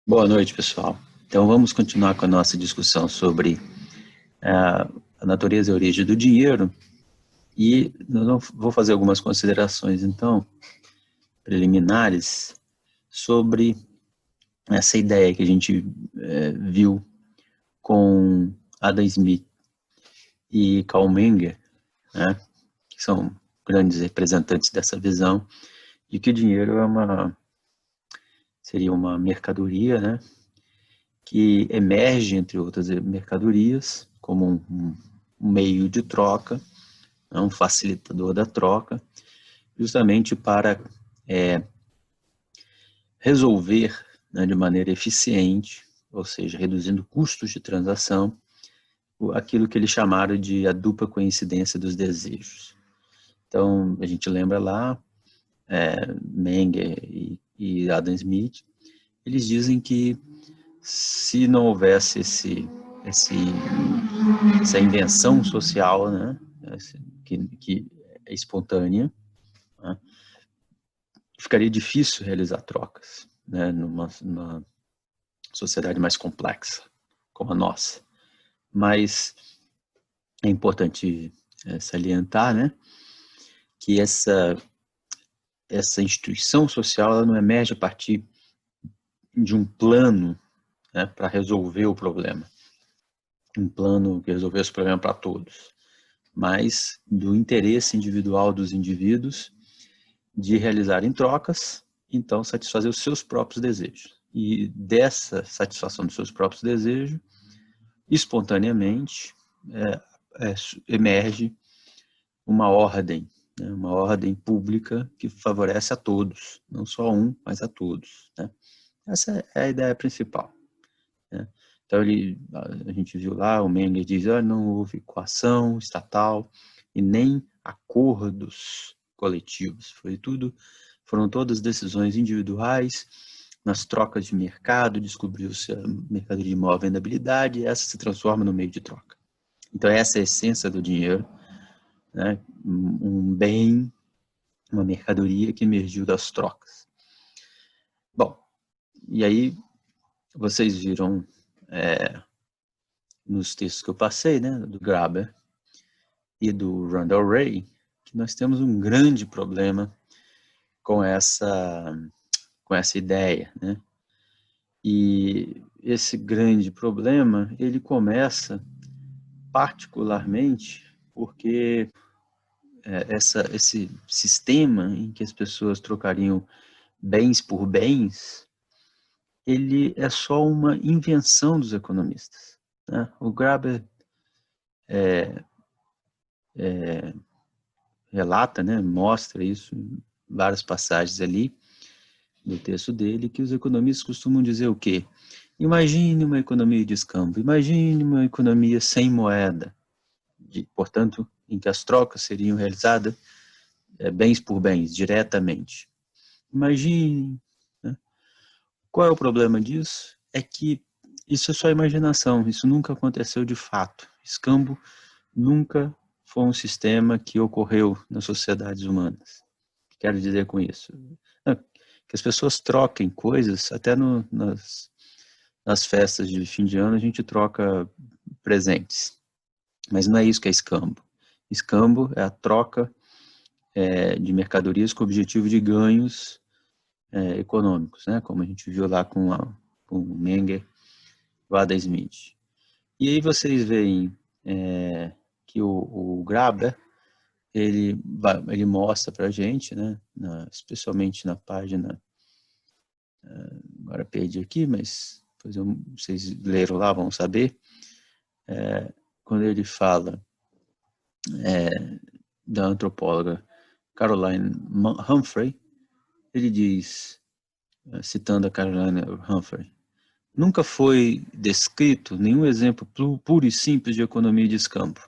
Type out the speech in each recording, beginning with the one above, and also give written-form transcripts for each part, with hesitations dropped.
Boa noite, pessoal. Então, vamos continuar com a nossa discussão sobre a natureza e a origem do dinheiro e eu vou fazer algumas considerações, então, preliminares sobre essa ideia que a gente viu com Adam Smith e Karl Menger, né, que são grandes representantes dessa visão de que o dinheiro seria uma mercadoria, né, que emerge, entre outras mercadorias, como um meio de troca, um facilitador da troca, justamente para resolver, né, de maneira eficiente, ou seja, reduzindo custos de transação, aquilo que eles chamaram de a dupla coincidência dos desejos. Então, a gente lembra lá, Menger e Adam Smith, eles dizem que se não houvesse essa invenção social, né, que é espontânea, né, ficaria difícil realizar trocas, né, numa sociedade mais complexa como a nossa. Mas é importante salientar, né, que essa instituição social ela não emerge a partir de um plano, né, para resolver o problema, um plano que resolvesse o problema para todos, mas do interesse individual dos indivíduos de realizarem trocas, então satisfazer os seus próprios desejos. E dessa satisfação dos seus próprios desejos, espontaneamente, emerge uma ordem pública que favorece a todos, não só um, mas a todos, né? Essa é a ideia principal, né? Então, a gente viu lá, o Menger diz, não houve coação estatal e nem acordos coletivos, foram todas decisões individuais, nas trocas de mercado, descobriu-se a mercadoria de maior vendabilidade e essa se transforma no meio de troca. Então, essa é a essência do dinheiro, né? Um bem, uma mercadoria que emergiu das trocas. Bom, e aí vocês viram nos textos que eu passei, né, do Graeber e do Randall Wray, que nós temos um grande problema com essa ideia, né? E esse grande problema, ele começa particularmente porque esse sistema em que as pessoas trocariam bens por bens, ele é só uma invenção dos economistas, né? O Graeber relata, né, mostra isso em várias passagens ali no texto dele, que os economistas costumam dizer o quê? Imagine uma economia de escambo, imagine uma economia sem moeda, portanto, em que as trocas seriam realizadas bens por bens, diretamente. Imagine, né? Qual é o problema disso? É que isso é só imaginação, isso nunca aconteceu de fato. Escambo nunca foi um sistema que ocorreu nas sociedades humanas. O que quero dizer com isso? Que as pessoas troquem coisas, até nas festas de fim de ano a gente troca presentes. Mas não é isso que é escambo. Escambo é a troca de mercadorias com o objetivo de ganhos econômicos, né? Como a gente viu lá com o Menger e o Adam Smith. E aí vocês veem que o Graeber, ele mostra para a gente, né, especialmente na página, agora perdi aqui, mas vocês leram lá, vão saber, quando ele fala da antropóloga Caroline Humphrey, ele diz, citando a Caroline Humphrey, nunca foi descrito nenhum exemplo puro e simples de economia de escambo,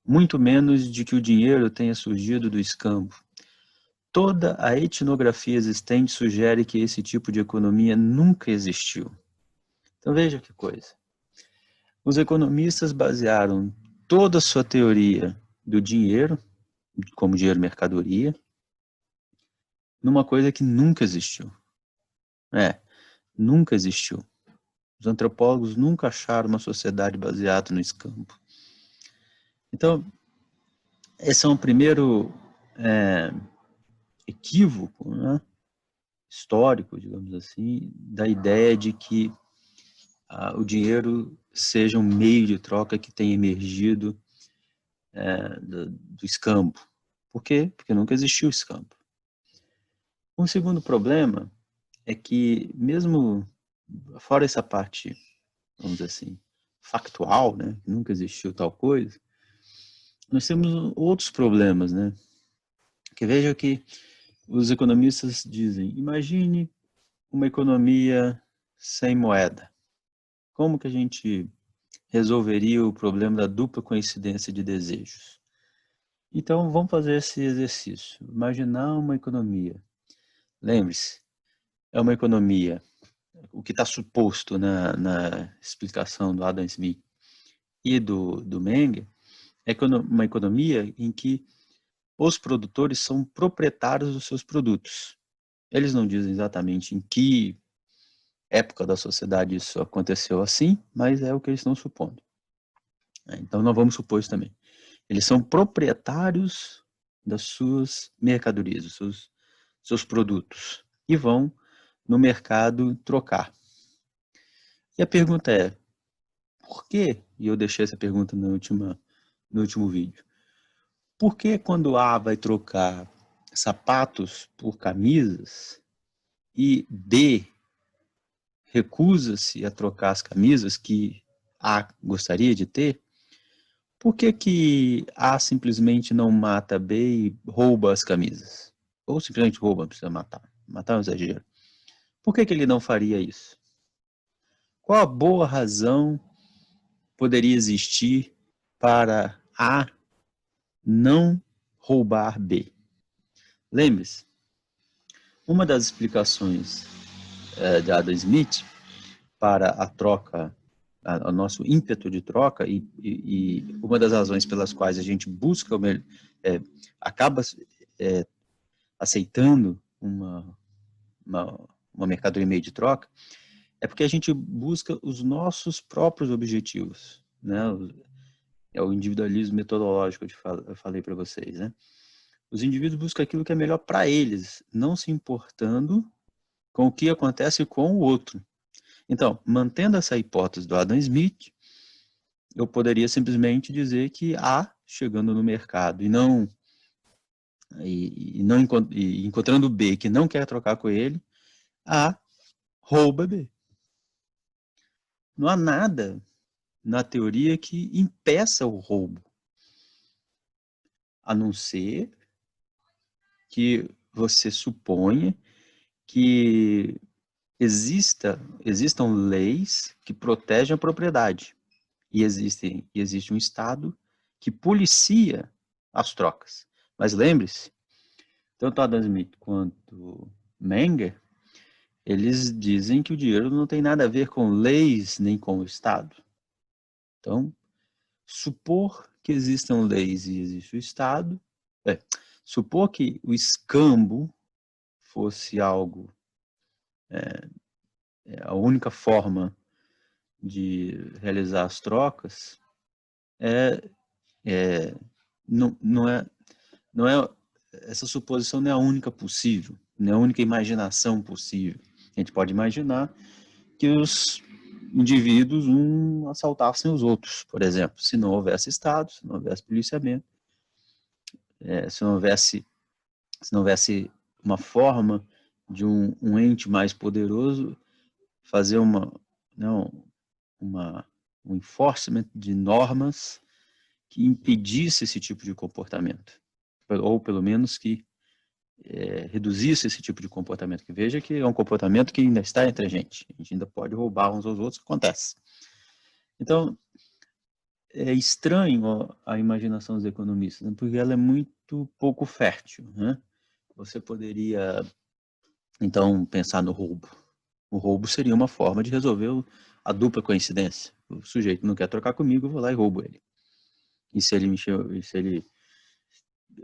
muito menos de que o dinheiro tenha surgido do escambo. Toda a etnografia existente sugere que esse tipo de economia nunca existiu. Então veja que coisa. Os economistas basearam toda a sua teoria do dinheiro, como dinheiro mercadoria, numa coisa que nunca existiu. nunca existiu. Os antropólogos nunca acharam uma sociedade baseada no escambo. Então, esse é um primeiro equívoco, né, histórico, digamos assim, da ideia de que o dinheiro seja um meio de troca que tenha emergido do escambo. Por quê? Porque nunca existiu escambo. Um segundo problema é que, mesmo fora essa parte, vamos dizer assim, factual, né, nunca existiu tal coisa, nós temos outros problemas, né? Que veja que os economistas dizem, imagine uma economia sem moeda. Como que a gente resolveria o problema da dupla coincidência de desejos? Então, vamos fazer esse exercício. Imaginar uma economia. Lembre-se, é uma economia, o que está suposto na explicação do Adam Smith e do Menger, é uma economia em que os produtores são proprietários dos seus produtos. Eles não dizem exatamente em que época da sociedade isso aconteceu assim, mas é o que eles estão supondo. Então, nós vamos supor isso também. Eles são proprietários das suas mercadorias, dos seus produtos, e vão no mercado trocar. E a pergunta é, por quê? E eu deixei essa pergunta no último vídeo. Por que quando A vai trocar sapatos por camisas e B recusa-se a trocar as camisas que A gostaria de ter, por que A simplesmente não mata B e rouba as camisas? Ou simplesmente rouba, não precisa matar. Matar é um exagero. Por que ele não faria isso? Qual a boa razão poderia existir para A não roubar B? Lembre-se, uma das explicações de Adam Smith para a troca, o nosso ímpeto de troca, e uma das razões pelas quais a gente busca, acaba aceitando uma mercadoria meio de troca, é porque a gente busca os nossos próprios objetivos, né? É o individualismo metodológico que eu falei para vocês, né? Os indivíduos buscam aquilo que é melhor para eles, não se importando com o que acontece com o outro. Então, mantendo essa hipótese do Adam Smith, eu poderia simplesmente dizer que A, chegando no mercado e encontrando B que não quer trocar com ele, A rouba B. Não há nada na teoria que impeça o roubo, a não ser que você suponha que existam leis que protegem a propriedade e existe um Estado que policia as trocas. Mas lembre-se, tanto Adam Smith quanto Menger, eles dizem que o dinheiro não tem nada a ver com leis nem com o Estado. Então, supor que existam leis e existe o Estado, supor que o escambo fosse algo, a única forma de realizar as trocas, não é, essa suposição não é a única possível, não é a única imaginação possível. A gente pode imaginar que os indivíduos assaltassem os outros, por exemplo, se não houvesse Estado, se não houvesse policiamento, se não houvesse uma forma de um ente mais poderoso fazer um enforcement de normas que impedisse esse tipo de comportamento, ou pelo menos que reduzisse esse tipo de comportamento, que veja que é um comportamento que ainda está entre a gente ainda pode roubar uns aos outros, acontece. Então, é estranho a imaginação dos economistas, né, porque ela é muito pouco fértil, né? Você poderia, então, pensar no roubo. O roubo seria uma forma de resolver a dupla coincidência. O sujeito não quer trocar comigo, eu vou lá e roubo ele. E se ele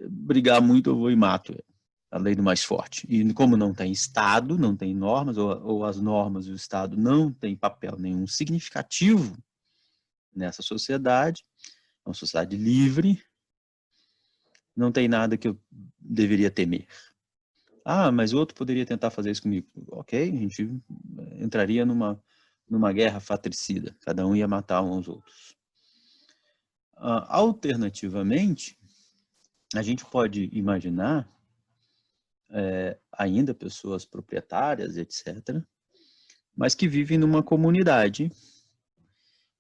brigar muito, eu vou e mato ele. a lei do mais forte. E como não tem Estado, não tem normas, ou as normas e o Estado não têm papel nenhum significativo nessa sociedade, é uma sociedade livre, não tem nada que eu deveria temer. Ah, mas o outro poderia tentar fazer isso comigo. Ok, a gente entraria numa guerra fratricida, cada um ia matar uns aos outros. Alternativamente, a gente pode imaginar ainda pessoas proprietárias, etc., mas que vivem numa comunidade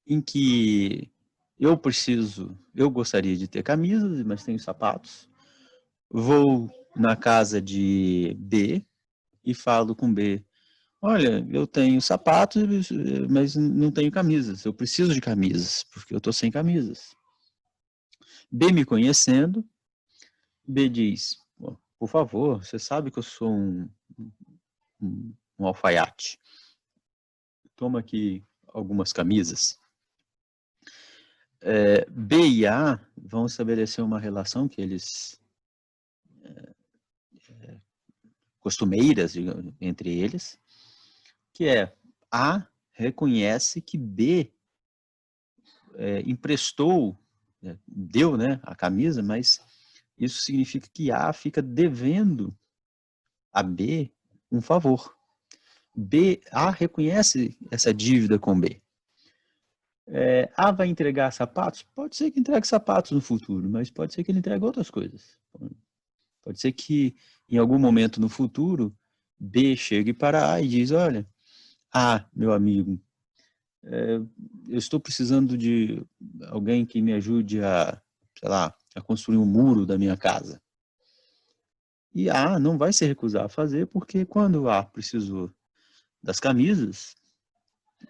em que eu gostaria de ter camisas, mas tenho sapatos, vou na casa de B e falo com B, olha, eu tenho sapatos, mas não tenho camisas, eu preciso de camisas, porque eu estou sem camisas. B me conhecendo, B diz, por favor, você sabe que eu sou um alfaiate. Toma aqui algumas camisas. B e A vão estabelecer uma relação que eles costumeiras, digamos, entre eles, que é A reconhece que B emprestou, deu, né, a camisa, mas isso significa que A fica devendo a B um favor. A reconhece essa dívida com B. A vai entregar sapatos? Pode ser que entregue sapatos no futuro, mas pode ser que ele entregue outras coisas. Pode ser que em algum momento no futuro B chegue para A e diz, olha, meu amigo, eu estou precisando de alguém que me ajude sei lá, a construir um muro da minha casa. E A não vai se recusar a fazer, porque quando A precisou das camisas,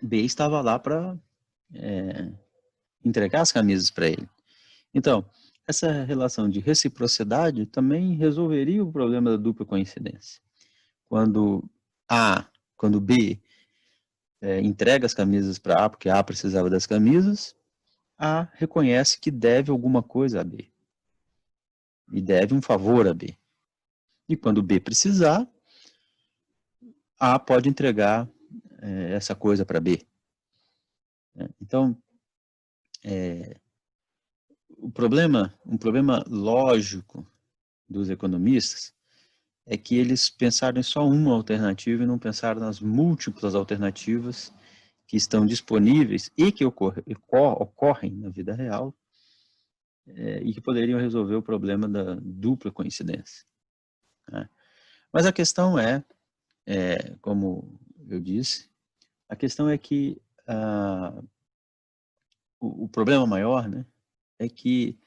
B estava lá para entregar as camisas para ele. Então, essa relação de reciprocidade também resolveria o problema da dupla coincidência. Quando B entrega as camisas para A, porque A precisava das camisas, A reconhece que deve alguma coisa a B. E deve um favor a B. E quando B precisar, A pode entregar essa coisa para B. Então, um problema lógico dos economistas é que eles pensaram em só uma alternativa e não pensaram nas múltiplas alternativas que estão disponíveis e que ocorrem na vida real e que poderiam resolver o problema da dupla coincidência. Né? Mas a questão como eu disse, a questão é que o problema maior, né, é que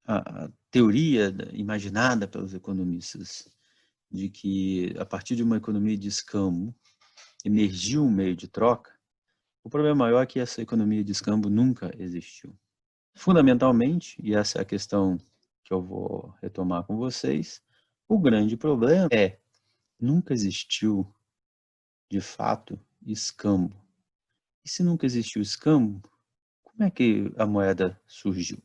a teoria imaginada pelos economistas de que a partir de uma economia de escambo emergiu um meio de troca, o problema maior é que essa economia de escambo nunca existiu. Fundamentalmente, e essa é a questão que eu vou retomar com vocês, o grande problema nunca existiu, de fato, escambo. E se nunca existiu escambo, como é que a moeda surgiu?